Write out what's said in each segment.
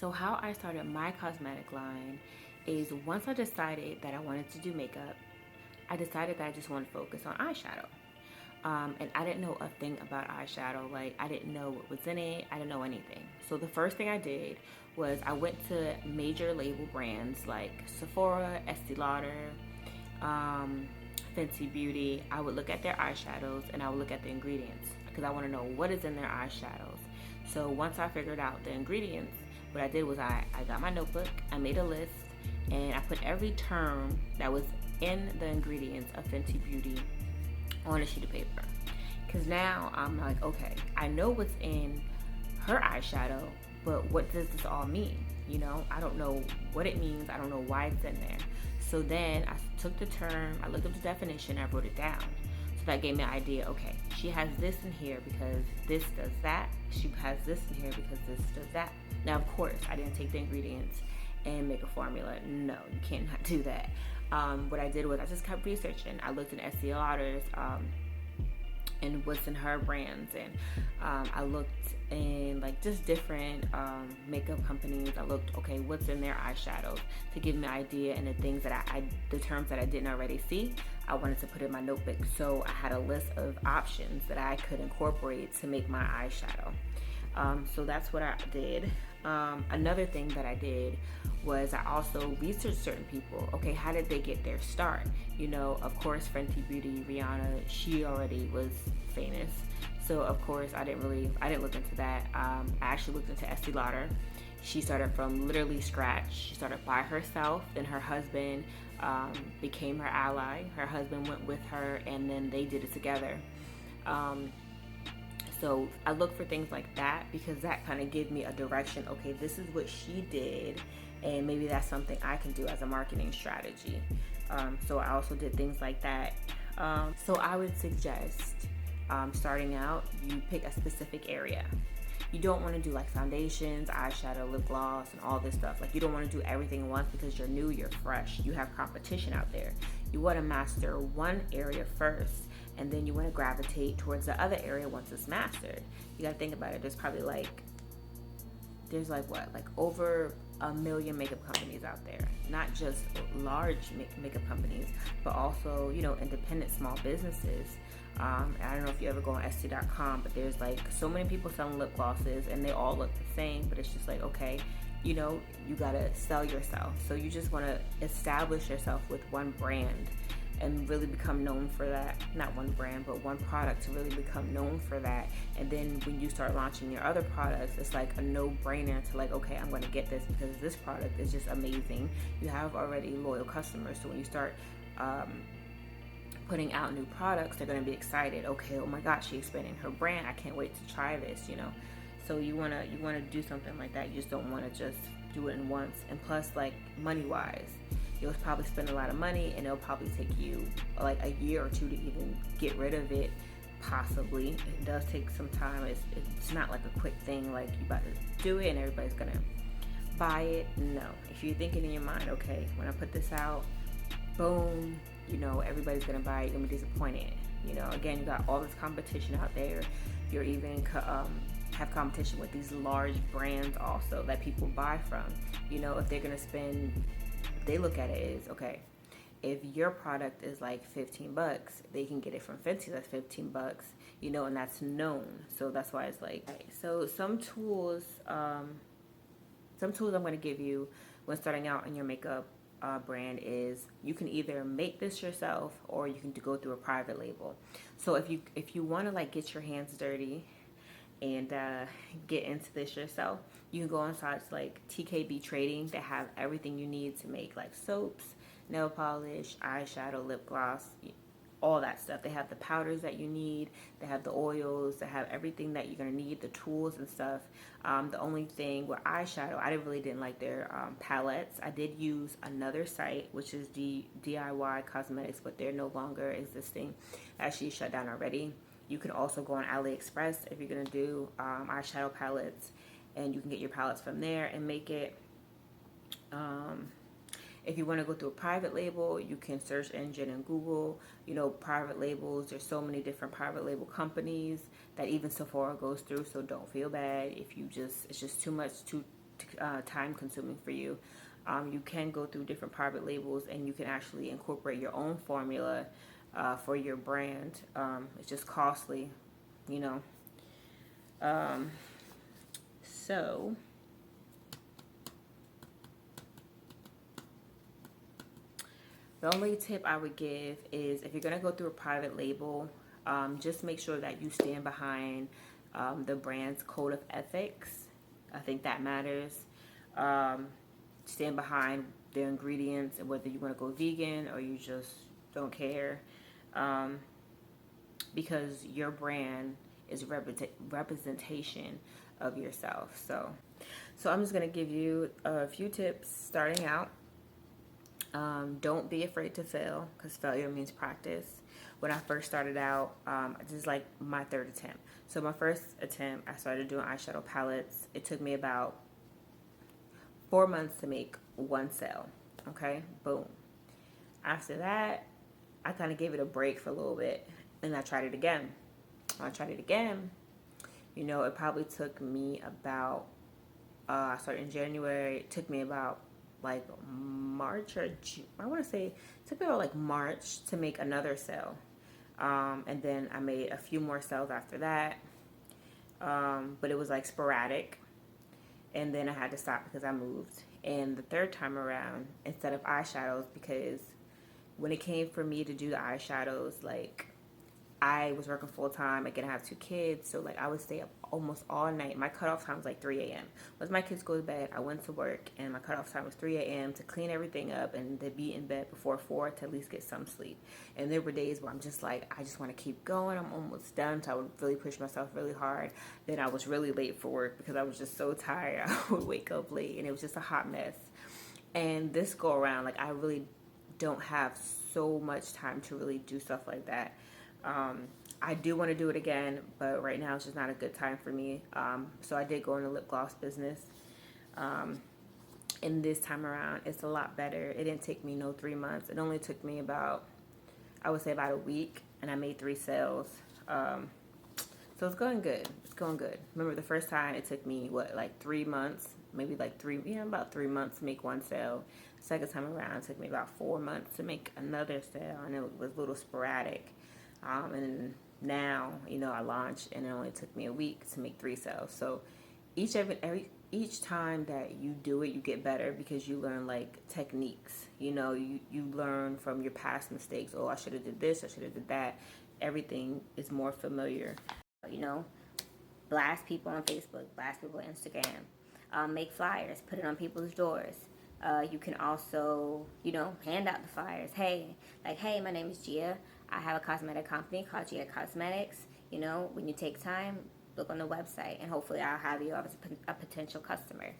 So how I started my cosmetic line is once I decided that I wanted to do makeup, I decided that I just wanted to focus on eyeshadow. And I didn't know a thing about eyeshadow. Like, I didn't know what was in it. I didn't know anything. So the first thing I did was I went to major label brands like Sephora, Estee Lauder, um, Fenty Beauty. I would look at their eyeshadows and I would look at the ingredients because I want to know what is in their eyeshadows. So once I figured out the ingredients, what I did was I got my notebook, I made a list, and I put every term that was in the ingredients of Fenty Beauty on a sheet of paper. Because now I'm like, okay, I know what's in her eyeshadow, but what does this all mean? You know, I don't know what it means. I don't know why it's in there. So then I took the term, I looked up the definition, I wrote it down. So that gave me an idea, okay, she has this in here because this does that. She has this in here because this does that. Now, of course, I didn't take the ingredients and make a formula. No, you cannot do that. What I did was I just kept researching. I looked in Estee Lauder's and what's in her brands, and I looked in like just different makeup companies. I looked, okay, what's in their eyeshadows to give me an idea, and the things that the terms that I didn't already see, I wanted to put in my notebook. So I had a list of options that I could incorporate to make my eyeshadow. So that's what I did. Another thing that I did was I also researched certain people. Okay, how did they get their start? You know, of course, Fenty Beauty, Rihanna, she already was famous. So of course, I didn't look into that. I actually looked into Estee Lauder. She started from literally scratch. She started by herself, then her husband became her ally. Her husband went with her, and then they did it together. So I look for things like that because that kind of gives me a direction. Okay, this is what she did, and maybe that's something I can do as a marketing strategy. So I also did things like that. So I would suggest starting out, you pick a specific area. You don't want to do like foundations, eyeshadow, lip gloss, and all this stuff. Like, you don't want to do everything at once because you're new, you're fresh, you have competition out there. You want to master one area first, and then you want to gravitate towards the other area once it's mastered. You got to think about it. There's over 1 million makeup companies out there. Not just large makeup companies, but also, you know, independent small businesses. I don't know if you ever go on Etsy.com, but there's like so many people selling lip glosses and they all look the same, but it's just like, okay, you know, you gotta sell yourself. So you just wanna establish yourself with one brand and really become known for that. Not one brand, but one product to really become known for that. And then when you start launching your other products, it's like a no-brainer to like, okay, I'm gonna get this because this product is just amazing. You have already loyal customers, so when you start putting out new products, they're going to be excited. Okay, oh my gosh, she's expanding her brand. I can't wait to try this, you know. So you want to do something like that. You just don't want to just do it in once. And plus, like, money wise, you'll probably spend a lot of money, and it'll probably take you like a year or two to even get rid of it. Possibly, it does take some time. It's not like a quick thing, like you about to do it and everybody's gonna buy it. No, if you're thinking in your mind, okay, when I put this out, boom, you know, everybody's gonna buy it, you're gonna be disappointed. You know, again, you got all this competition out there. You're even have competition with these large brands also that people buy from. You know, if they're gonna spend, they look at it as, okay, if your product is like $15, they can get it from Fenty that's $15, you know, and that's known. So that's why it's like, okay. So some tools I'm gonna give you when starting out in your makeup brand is you can either make this yourself or you can go through a private label. So if you want to like get your hands dirty and get into this yourself, you can go on sites like TKB Trading that have everything you need to make like soaps, nail polish, eyeshadow, lip gloss, all that stuff. They have the powders that you need, they have the oils, they have everything that you're gonna need, the tools and stuff. The only thing with eyeshadow, I didn't like their palettes. I did use another site, which is DIY Cosmetics, but they're no longer existing. Actually shut down already. You can also go on AliExpress if you're gonna do eyeshadow palettes, and you can get your palettes from there and make it. If you want to go through a private label, you can search engine and Google, you know, private labels. There's so many different private label companies that even Sephora goes through, so don't feel bad if it's just too much time consuming for you. You can go through different private labels and you can actually incorporate your own formula for your brand. It's just costly, you know. Um, so the only tip I would give is if you're going to go through a private label, just make sure that you stand behind the brand's code of ethics. I think that matters. Um, Stand behind their ingredients and whether you want to go vegan or you just don't care. Um, because your brand is representation of yourself. So I'm just going to give you a few tips starting out. Don't be afraid to fail because failure means practice. When I first started out, this is like my third attempt. So my first attempt, I started doing eyeshadow palettes. It took me about 4 months to make one sale. Okay, boom. After that, I kind of gave it a break for a little bit and I tried it again. You know, it probably took me about, I started in January. It took me about like March or June. I want to say it took me about like March to make another sale. And then I made a few more sales after that. But it was like sporadic. And then I had to stop because I moved. And the third time around, instead of eyeshadows, because when it came for me to do the eyeshadows, like I was working full time. Again, I have 2 kids, so like I would stay up almost all night. My cutoff time was like 3 a.m. Once my kids go to bed, I went to work, and my cutoff time was 3 a.m. to clean everything up and to be in bed before 4 to at least get some sleep. And there were days where I'm just like, I just want to keep going. I'm almost done, so I would really push myself really hard. Then I was really late for work because I was just so tired. I would wake up late, and it was just a hot mess. And this go around, like I really don't have so much time to really do stuff like that. I do want to do it again, but right now it's just not a good time for me. So I did go in the lip gloss business. And this time around, it's a lot better. It didn't take me no 3 months. It only took me about, I would say about a week, and I made 3 sales. So it's going good. It's going good. Remember the first time it took me, what, like 3 months? Maybe like about 3 months to make one sale. Second time around, it took me about 4 months to make another sale, and it was a little sporadic. And now, you know, I launched, and it only took me a week to make 3 sales. So each time that you do it, you get better because you learn like techniques. You know, you learn from your past mistakes. Oh, I should have did this. I should have did that. Everything is more familiar. You know, blast people on Facebook, blast people on Instagram, make flyers, put it on people's doors. You can also, you know, hand out the flyers. Hey, my name is Gia. I have a cosmetic company called Gia Cosmetics. You know, when you take time, look on the website, and hopefully I'll have you as a potential customer.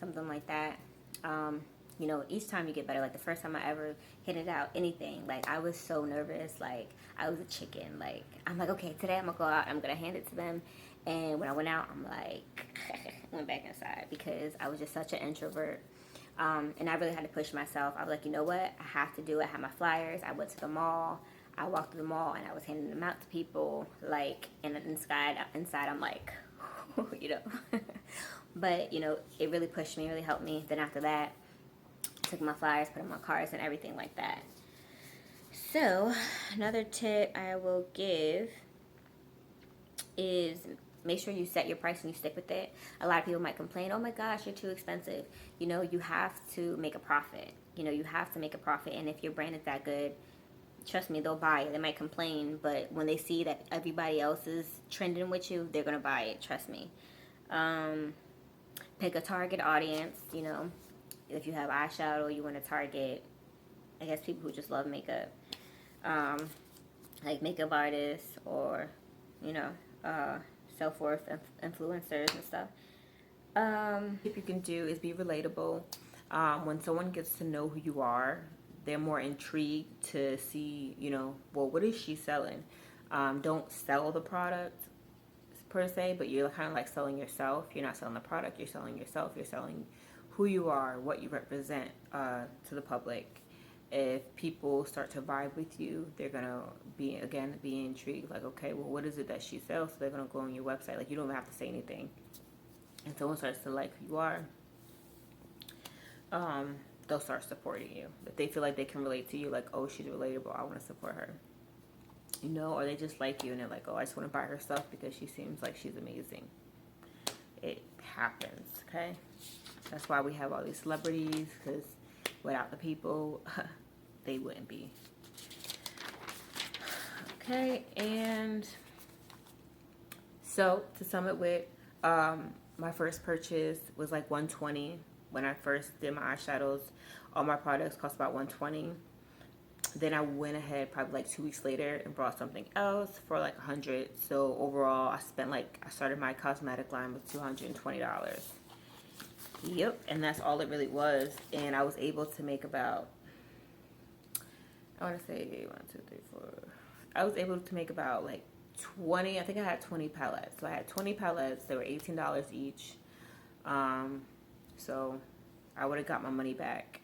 Something like that. You know, each time you get better. Like the first time I ever handed out anything, like I was so nervous. Like I was a chicken. Like I'm like, okay, today I'm gonna go out. I'm gonna hand it to them. And when I went out, I'm like, went back inside because I was just such an introvert. And I really had to push myself. I was like, you know what? I have to do it. I had my flyers. I went to the mall. I walked through the mall and I was handing them out to people. Like, and inside I'm like, you know. But, you know, it really pushed me, really helped me. Then after that, I took my flyers, put them on cards and everything like that. So, another tip I will give is make sure you set your price and you stick with it. A lot of people might complain, oh my gosh, you're too expensive. You know, you have to make a profit. You know, you have to make a profit. And if your brand is that good, trust me, they'll buy it. They might complain, but when they see that everybody else is trending with you, they're going to buy it. Trust me. Pick a target audience. You know, if you have eyeshadow, you want to target, I guess, people who just love makeup. Like makeup artists or, you know, self-worth influencers and stuff. What you can do is be relatable. When someone gets to know who you are, they're more intrigued to see, you know, well, what is she selling? Don't sell the product per se, but you're kind of like selling yourself. You're not selling the product, you're selling yourself. You're selling who you are, what you represent to the public. If people start to vibe with you, they're gonna be intrigued. Like, okay, well, what is it that she sells? So they're gonna go on your website. Like, you don't even have to say anything. And someone starts to like who you are, they'll start supporting you. If they feel like they can relate to you, like, oh, she's relatable, I want to support her. You know, or they just like you and they're like, oh, I just want to buy her stuff because she seems like she's amazing. It happens, okay? That's why we have all these celebrities, because without the people, they wouldn't be. Okay, and so to sum it with, my first purchase was like $120 when I first did my eyeshadows. All my products cost about $120. Then I went ahead probably like 2 weeks later and brought something else for like $100. So overall, I started my cosmetic line with $220. Yep, and that's all it really was. And I was able to make about, I want to say 1, 2, 3, 4. I was able to make about like 20. I think I had 20 palettes. So I had 20 palettes. They were $18 each. So I would have got my money back.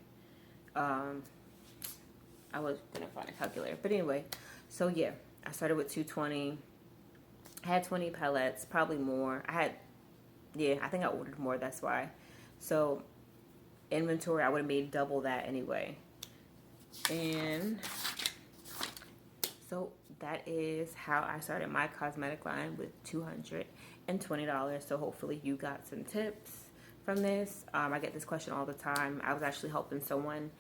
I was gonna find a calculator, but anyway. So yeah, I started with 220. I had 20 palettes, probably more. I think I ordered more. That's why. So inventory, I would have made double that anyway. And so that is how I started my cosmetic line with $220. So hopefully you got some tips from this. I get this question all the time. I was actually helping someone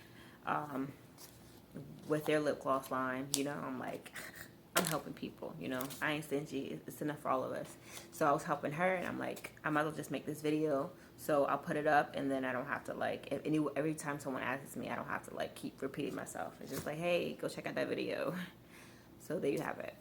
with their lip gloss line. You know, I'm like, I'm helping people, you know. I ain't stingy. It's enough for all of us. So I was helping her, and I'm like, I might as well just make this video. So I'll put it up, and then I don't have to, like, every time someone asks me, I don't have to, like, keep repeating myself. It's just like, hey, go check out that video. So there you have it.